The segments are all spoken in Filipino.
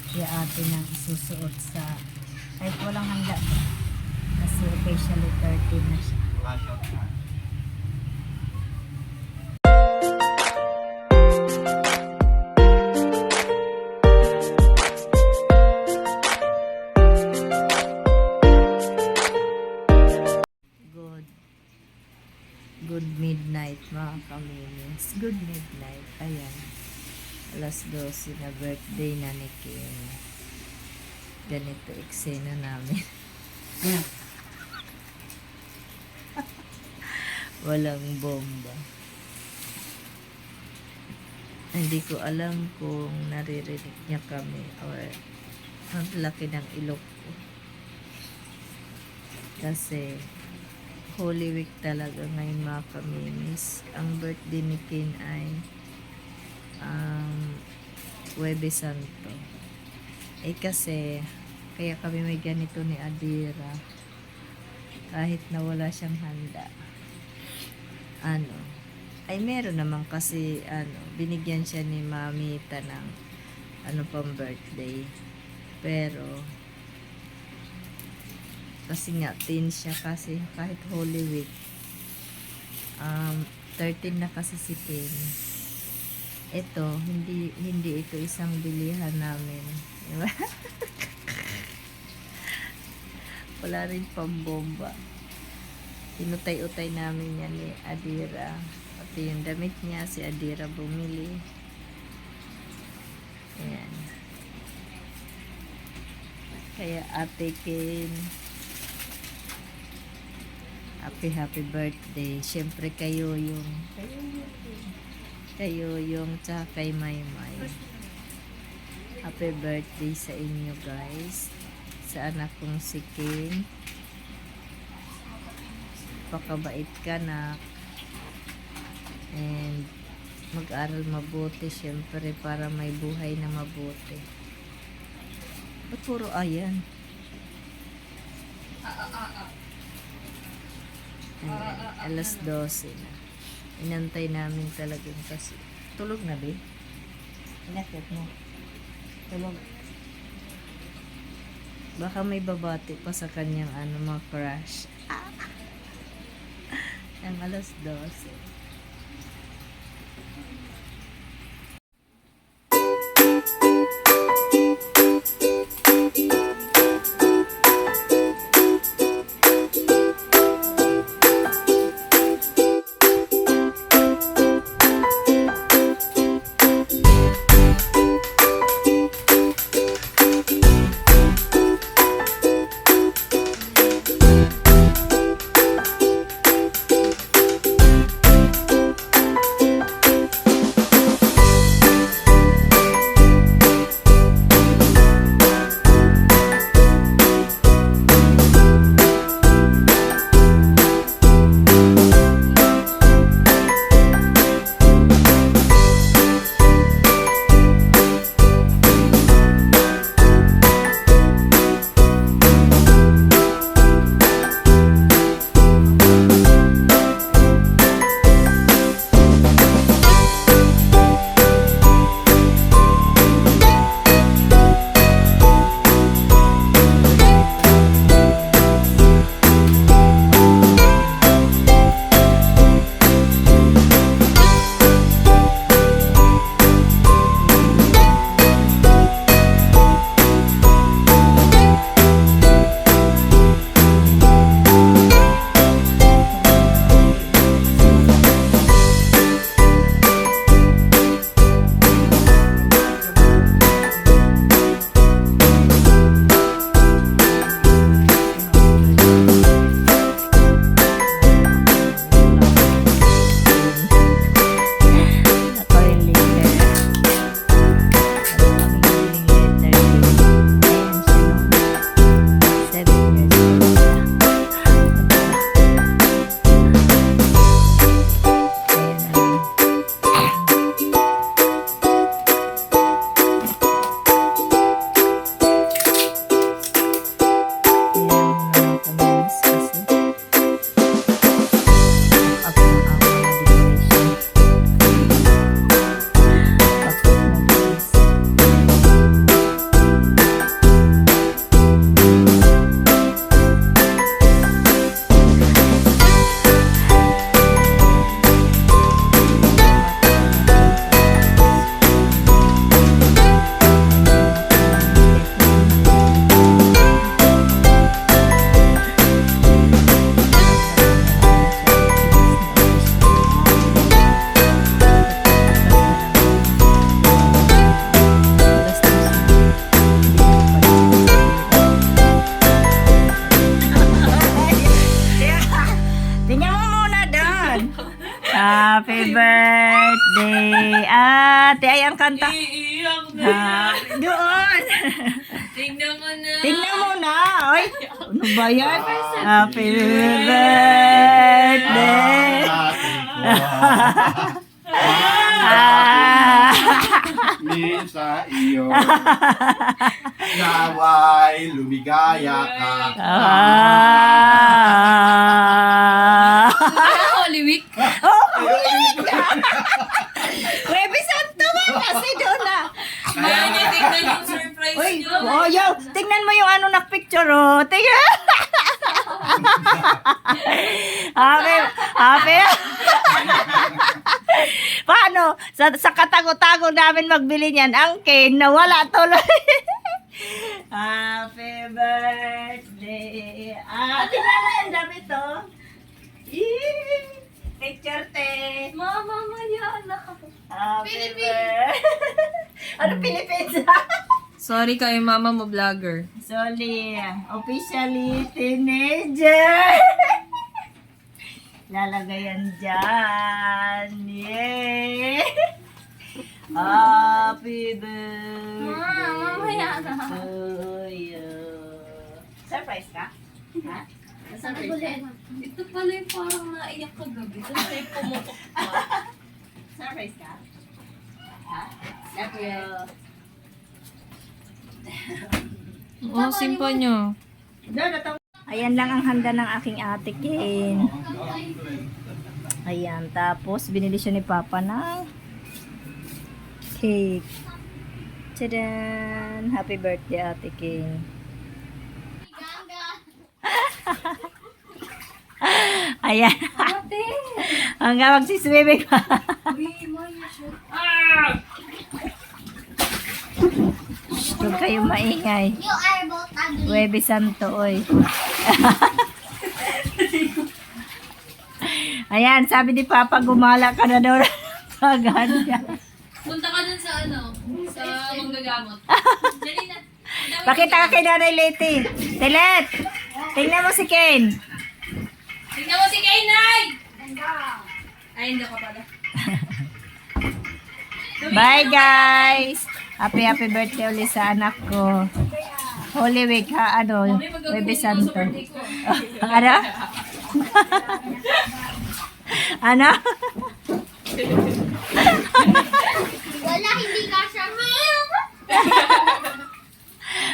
si ate nang isusuot sa kahit walang handa ba. Kasi officially 13 na siya. Good midnight mga kaminis. Good midnight. Ayan. Alas 12 na birthday na ni Kim. Ganito eksena namin. Walang bomba. Hindi ko alam kung naririnig niya kami or ang laki ng ilok ko. Kasi Holy Week talaga ngayon mga kaminis. Ang birthday ni Kin ay Huwebes Santo. Kasi kaya kami may ganito ni Adira kahit na wala siyang handa. Ay meron naman kasi binigyan siya ni Mamita ng pang birthday. Pero kasi nga teen siya kasi kahit Holy Week 13 na kasi si Ken. Ito hindi ito isang bilihan namin, diba? Wala rin pambomba. Inutay-utay namin yan ni Adira, pati yung damit niya si Adira bumili. Ayan. Kaya Ate Ken, happy birthday. Siyempre kayo yung tsaka kay Maymay. Happy birthday sa inyo guys. Sa anak kong si King. Pakabait ka na. And mag-aral mabuti siyempre para may buhay na mabuti. Ba't puro ayan? Alas 12 na. Inantay namin talagang kasi. Tulog na ba? Inakit mo. Tulog. Baka may babati pa sa kanyang mga crush. Ang alas 12. ate. Ay, ang kanta. Iiyak na. Doon. Tingnan mo na. Tingnan mo na. Ay, ano ba yan? Happy birthday. Min sa iyo. Naway lumigaya ka. Holy Week. Webis Santo ba? Kasi doon na. May tingnan yung surprise Uy, nyo. oh, yo, tingnan mo yung ano na picture, oh. Tingnan. Happy. Paano? Sa katago-tago namin magbili niyan, ang Ken, nawala tuloy. Happy birthday. Tingnan mo yung dami to. Picture, te. Mama, maya na. Happy birthday. Ano, Philippines? Sorry kayo, mama mo vlogger. Sorry, officially teenager. Lalagayan dyan. Yay! Happy birthday mamaya na. to you. Surprise ka? Ha? Surprise ka? Ito pala yung parang naiyak kagabi. Tapos tayo pumutok pa. Surprise ka? Ha? Love you. Oh, simpa nyo. Ayan lang ang handa ng aking ate Ken. Ayan, tapos binili siya ni Papa ng cake. Tadaan! Happy birthday, Ate Ken. Ayan. Ate! Hanggang magsiswimming pa. Uy, maya siya. Huwag kayong maingay. You are both ugly. Huwebe Santo, oy. Ayan, sabi ni Papa, gumala ka na daw sa ganya. Punta ka dun sa ano? Sa manggagamot. Dali na. Pakita ka kay Nanay Leti. Telet! Tingnan mo si Ken. Tingnan mo si Kainay! Ay, hindi ka pala. Bye, guys! Happy birthday ulit sa anak ko. Holy Week, ha? Ano? Huwebe Santo. Ano? Ano? Wala, hindi ka siya.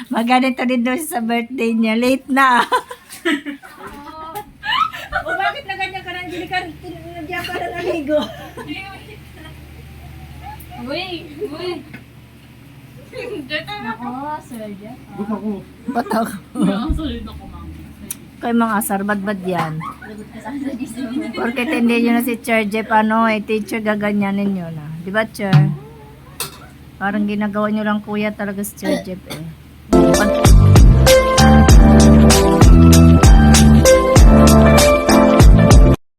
Maganito din daw siya sa birthday niya. Late na. O bakit na ganyan ka nang gili ka? Nandiyan ka na naligo. Uy! Uy! Ako, Sir Jeff. Batak. Solid ako, mama. Kay mga sarbad-bad yan. Porket hindi nyo na si Sir Jeff, ano eh, teacher gaganyanin nyo na. Di ba, Sir? Parang ginagawa nyo lang kuya talaga si Sir Jeff eh.